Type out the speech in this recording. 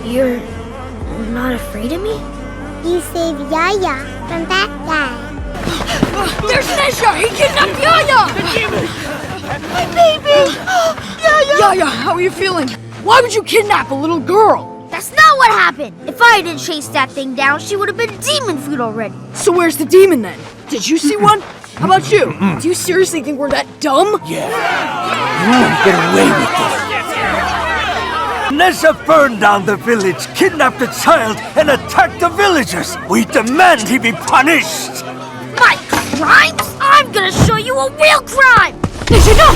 You're not afraid of me? You saved Yaya from that guy. There's Ne Zha! He kidnapped Yaya! My baby! Yaya, how are you feeling? Why would you kidnap a little girl? That's not what happened! If I didn't chase that thing down, she would have been demon food already. So where's the demon then? Did you see one? How about you? Do you seriously think we're that dumb? Yeah. You won't get away with this. Ne Zha burned down the village, kidnapped a child, and attacked the villagers. We demand he be punished. My crimes? I'm gonna show you a real crime! Ne Zha, no!